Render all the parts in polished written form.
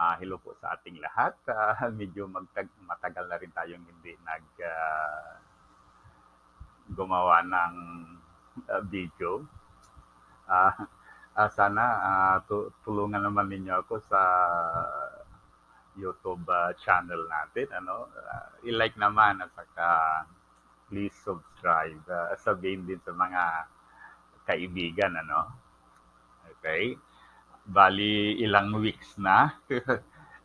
Hello po sa ating lahat. Medyo matagal na rin tayong hindi gumawa ng video. Ah, Sana tulungan naman ninyo ako sa YouTube channel natin. I-like naman at saka please subscribe. Sabihin din sa mga kaibigan. Okay? Bali, ilang weeks na.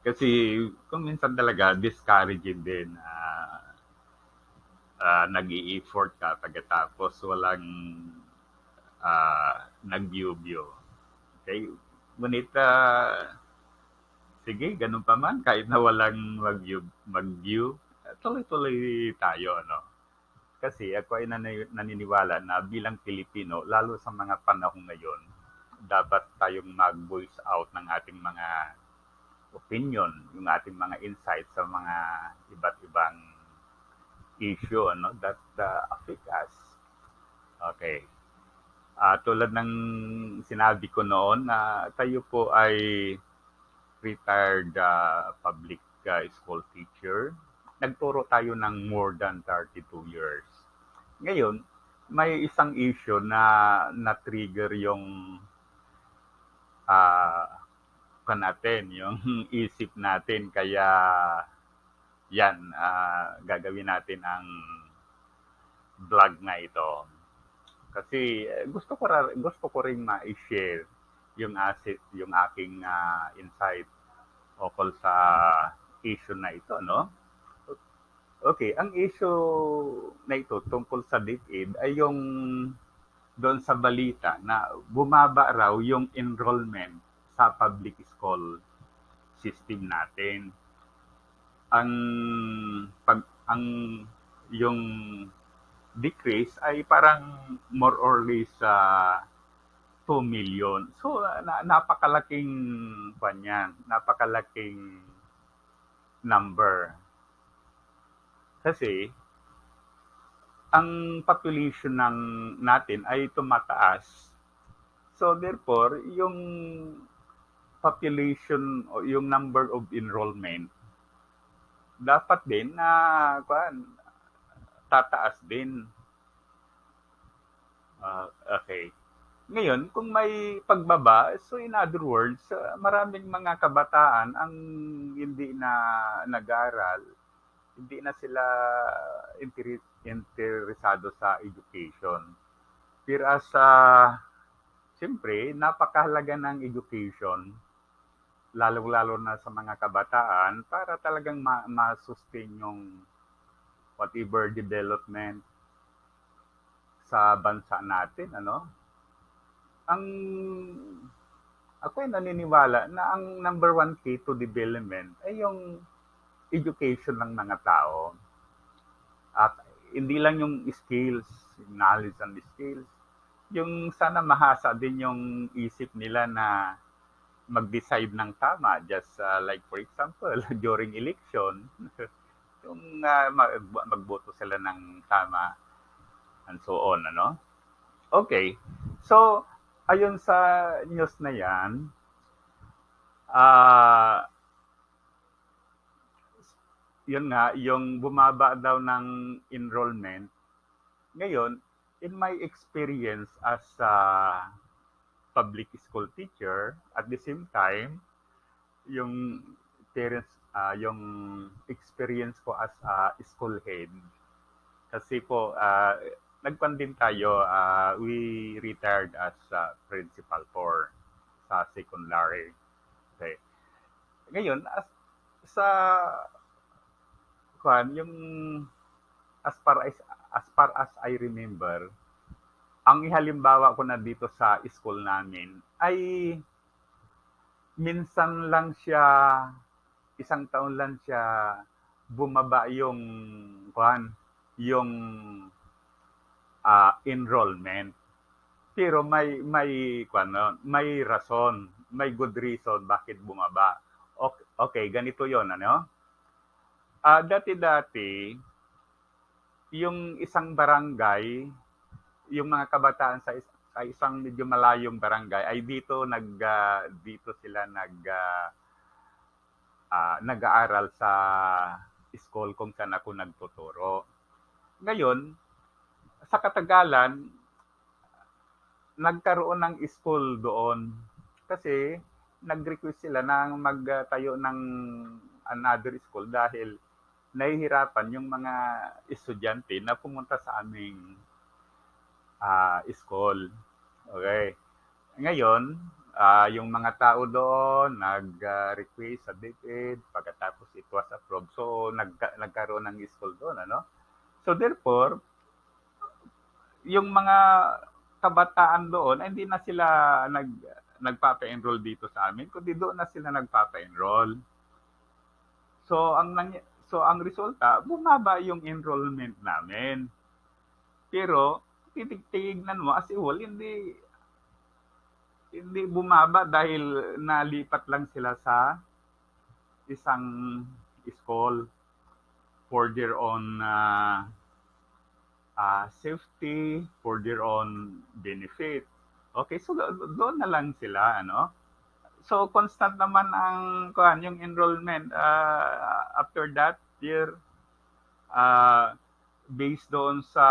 Kasi kung minsan talaga, discouraging din. Nag-i-effort ka pagkatapos walang nag-view-view. Okay? Ngunit, sige, ganun pa man, kahit na walang mag-view, tuloy-tuloy tayo, ano? Kasi ako ay naniniwala na bilang Pilipino, lalo sa mga panahon ngayon, dapat tayong mag-voice out ng ating mga opinion, yung ating mga insights sa mga iba't ibang issue that affect us. Okay. Tulad ng sinabi ko noon na tayo po ay retired public school teacher. Nagturo tayo ng more than 32 years. Ngayon, may isang issue na na-trigger yung natin, yung isip natin. Kaya yan, gagawin natin ang vlog na ito. Kasi gusto ko ring ma-share yung aking insight ukol sa issue na ito, no? Okay, ang issue na ito tungkol sa DepEd ay yung doon sa balita na bumaba raw yung enrollment sa public school system natin. Ang ang yung decrease ay parang more or less 2 million. So napakalaking napakalaking number. Kasi ang population natin ay tumataas. So therefore, yung population o yung number of enrollment dapat din na tataas din. Okay. Ngayon, kung may pagbaba, so in other words, maraming mga kabataan ang hindi na nag-aaral, hindi na sila interesado sa education. Whereas, siyempre, napakahalaga ng education, lalo-lalo na sa mga kabataan, para talagang ma-sustain yung whatever development sa bansa natin, ang ako ay naniniwala na ang number one key to development ay yung education ng mga tao. At hindi lang yung skills, yung knowledge and skills, yung sana mahasa din yung isip nila na mag-decide ng tama. Just like for example, during election, yung magboto sila ng tama and so on, Okay. So, ayon sa news na yan, yun nga, yung bumaba daw ng enrollment. Ngayon, in my experience as a public school teacher, at the same time, yung parents, yung experience ko as a school head. Kasi po, nagpan din tayo, we retired as principal for sa secondary. Okay. Ngayon, sa yung as far as I remember, ang halimbawa ko na dito sa school namin ay minsan lang siya, isang taon lang siya bumaba yung enrollment. Pero may rason, may good reason bakit bumaba. Okay, ganito 'yon, dati-dati yung isang barangay, yung mga kabataan sa isang medyo malayong barangay ay dito sila nag-aaral sa school kung saan ako nagtuturo. Ngayon, sa katagalan, nagkaroon ng school doon kasi nag-request sila na magtayo ng another school dahil nahihirapan yung mga estudyante na pumunta sa aming school. Okay. Ngayon, yung mga tao doon nag-request sa DepEd, pagkatapos it was approved. So, nagkaroon ng school doon, ano? So, therefore, yung mga kabataan doon, ay hindi na sila nagpapa-enroll dito sa amin, kundi doon na sila nagpapa-enroll. So ang resulta, bumaba yung enrollment namin. Pero titignan mo as a whole, hindi bumaba dahil nalipat lang sila sa isang school for their own safety, for their own benefit. Okay, so doon na lang sila, ano? So constant naman ang yung enrollment after that year, uh, based doon sa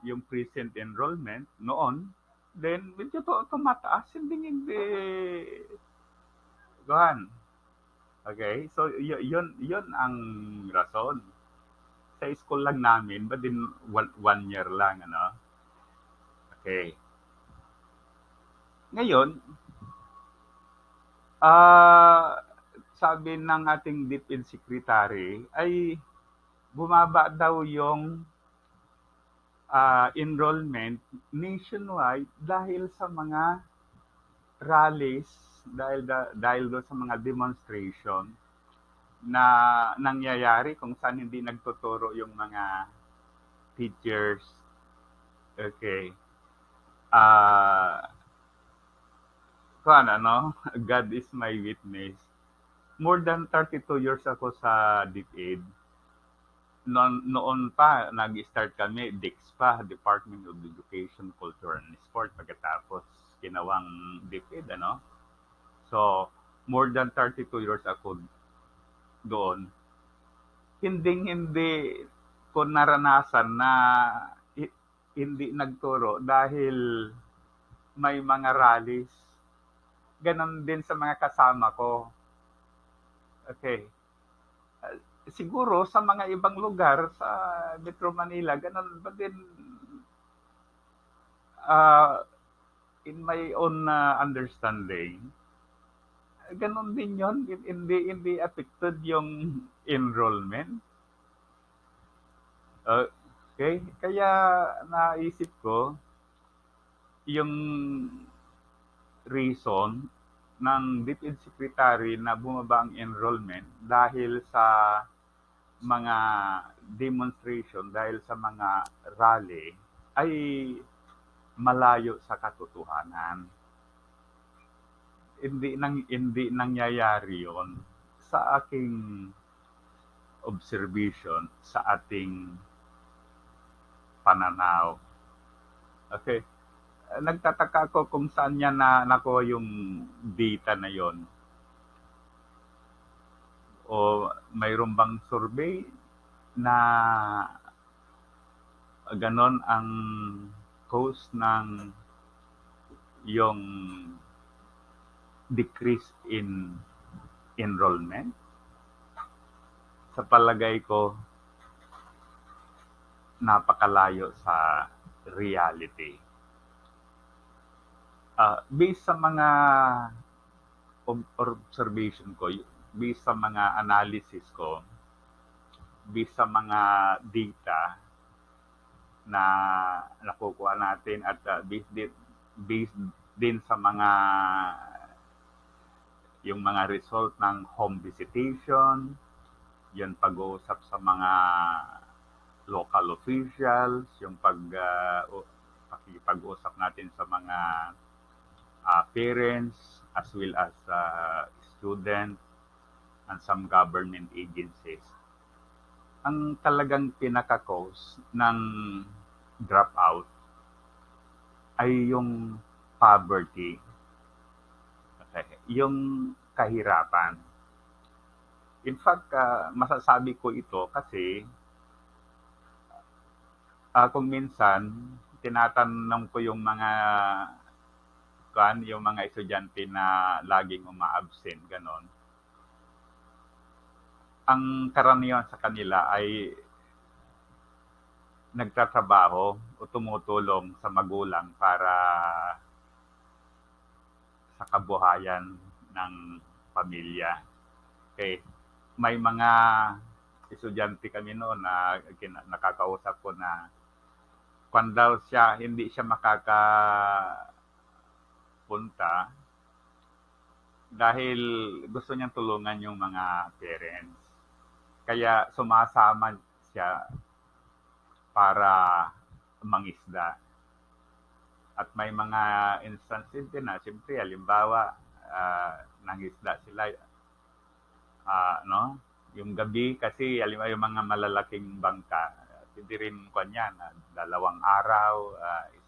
yung present enrollment noon, then medyo tumataas, hindi kuhan. Okay, so yun ang rason. Sa school lang namin, but din 1 year lang, ano? Okay. Ngayon, sabi ng ating DepEd Secretary ay bumaba daw yung enrollment nationwide dahil sa mga rallies, dahil doon sa mga demonstration na nangyayari kung saan hindi nagtuturo yung mga teachers. Okay. God is my witness. More than 32 years ako sa DepEd. Noon pa, nag-start kami, DEX pa, Department of Education, Culture, and Sport, pagkatapos kinawang DepEd, ano? So, more than 32 years ako doon. Hindi ko naranasan na hindi nagturo dahil may mga rallies. Ganon din sa mga kasama ko. Okay. Siguro sa mga ibang lugar sa Metro Manila, ganun ba din, in my own understanding, ganun din yon, hindi affected yung enrollment. Okay, kaya naisip ko yung reason ng DepEd Secretary na bumaba ang enrollment dahil sa mga demonstration, dahil sa mga rally, ay malayo sa katotohanan. Hindi nangyayari yon sa aking observation, sa ating pananaw. Okay. Nagtataka ako kung saan niya nakuha yung data na yon. O mayroon bang survey na ganon ang cause ng yung decrease in enrollment? Sa palagay ko, napakalayo sa reality. Based sa mga observation ko, based sa mga analysis ko, based sa mga data na nakukuha natin, at based din sa yung mga result ng home visitation, yung pag-uusap sa mga local officials, yung pakikipag-usap natin sa mga parents as well as students and some government agencies. Ang talagang pinaka-cause ng dropout ay yung poverty. Okay. Yung kahirapan. In fact, masasabi ko ito kasi kung minsan tinatanong ko yung yung mga estudyante na laging uma-absent, gano'n. Ang karaniwan sa kanila ay nagtatrabaho o tumutulong sa magulang para sa kabuhayan ng pamilya. Okay. May mga estudyante kami noon na nakakausap ko na kung daw siya, hindi siya makakapunta dahil gusto niyang tulungan yung mga parents. Kaya sumasama siya para mangisda. At may mga instances din na, siyempre, halimbawa, nangisda sila, no? Yung gabi kasi, halimbawa, yung mga malalaking bangka, hindi rin kanyan, 2 araw,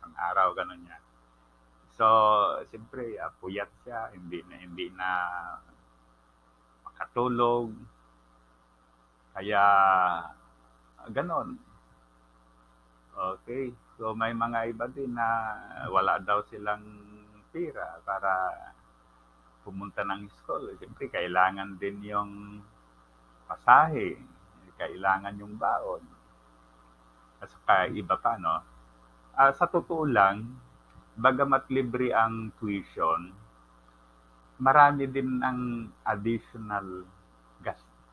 1 araw, gano'n yan. So, siyempre, puyat siya, hindi na makatulog. Kaya, ganon. Okay. So, may mga iba din na wala daw silang pera para pumunta ng school. Siyempre, kailangan din yung pasahe. Kailangan yung baon. At saka iba pa, no? Sa totoo lang, bagamat libre ang tuition, marami din ang additional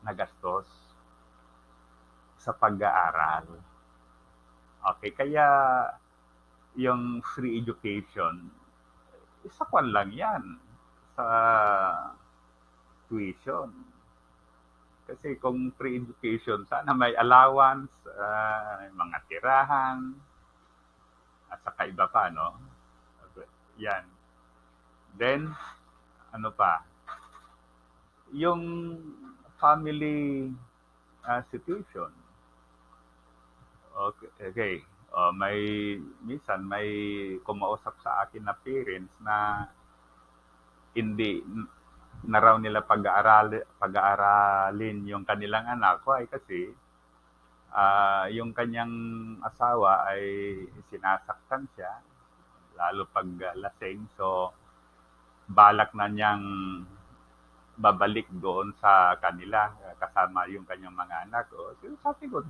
na gastos sa pag-aaral. Okay, kaya yung free education, isa kwan lang yan sa tuition. Kasi kung free education, sana may allowance, mga tirahan, at saka iba pa, no? Yan. Then, ano pa? Yung family situation. Okay. Minsan may kumausap sa akin na parents na hindi na raw nila pag-aaralin yung kanilang anak ko ay kasi yung kanyang asawa ay sinasaktan siya lalo pag lasing, so balak na niyang babalik doon sa kanila kasama yung kanyang mga anak. O, sabi ko,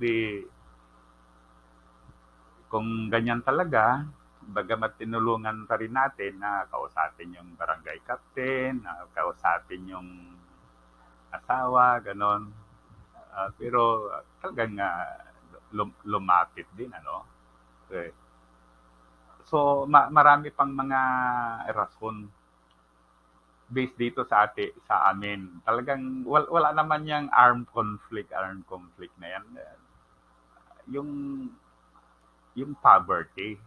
kung ganyan talaga, bagamat tinulungan pa rin natin na kausapin yung barangay captain, na kausapin yung asawa, ganon. Pero talagang lumapit din, ano. Okay. So, marami pang mga rason based dito sa amin. Talagang wala naman yung armed conflict na yan. Yung poverty.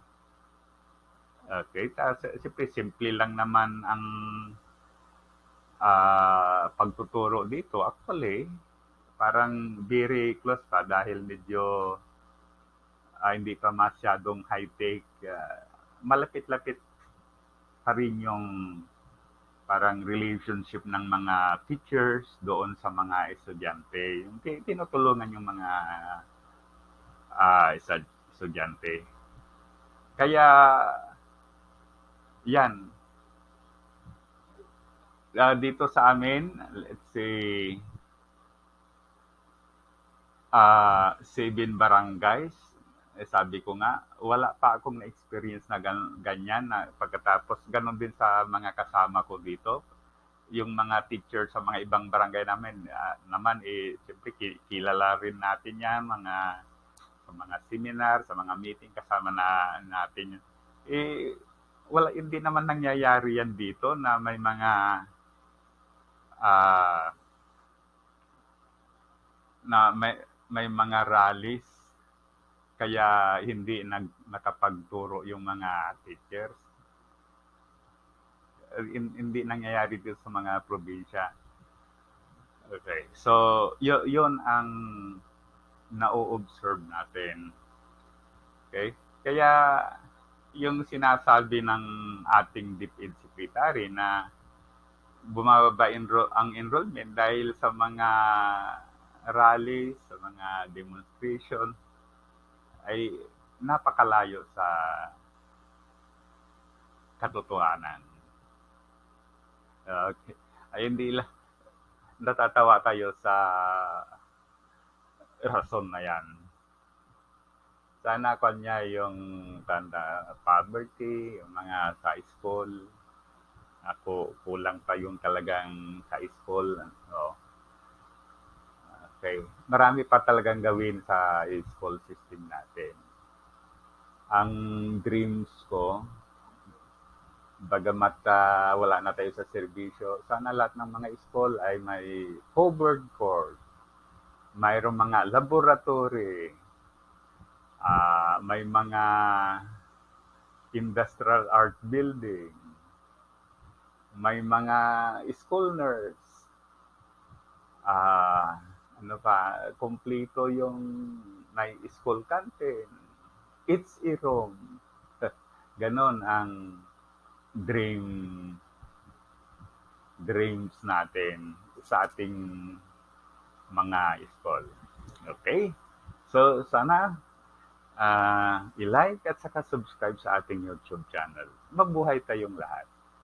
Okay, siyempre simple lang naman ang pagtuturo dito. Actually, parang very close pa dahil medyo hindi pa masyadong high-tech. Malapit-lapit pa rin yung parang relationship ng mga teachers doon sa mga estudyante. Yung tinutulungan yung mga estudyante. Kaya, yan. Dito sa amin, let's say, 7 barangays. Sabi ko nga, wala pa akong na-experience na ganyan na pagkatapos ganun din sa mga kasama ko dito. Yung mga teacher sa mga ibang barangay namin, naman siyempre kilala rin natin yan, sa mga seminar, sa mga meeting kasama natin. Wala, hindi naman nangyayari yan dito na may mga may mga rallies kaya hindi nakapagturo yung mga teachers. Hindi nangyayari dito sa mga probinsya. Okay. So, yun ang na-observe natin. Okay? Kaya, yung sinasabi ng ating DepEd Secretary na bumababa ang enrollment dahil sa mga rally, sa mga demonstration, ay napakalayo sa katotohanan. Okay. Ay hindi lang natatawa tayo sa rason na yan. Sana kanya yung tanda poverty, yung mga sa school. Ako, kulang pa yung talagang sa school. Oh, okay. Marami pa talagang gawin sa school system natin. Ang dreams ko, bagamat wala na tayo sa serbisyo, sana lahat ng mga school ay may covered court, mayroong mga laboratory, may mga industrial art building, may mga school nurse, ano pa, kumpleto yung may school canteen. It's a room. Ganon ang dream dreams natin sa ating mga school. Okay? So, sana i-like at saka subscribe sa ating YouTube channel. Mabuhay tayong lahat.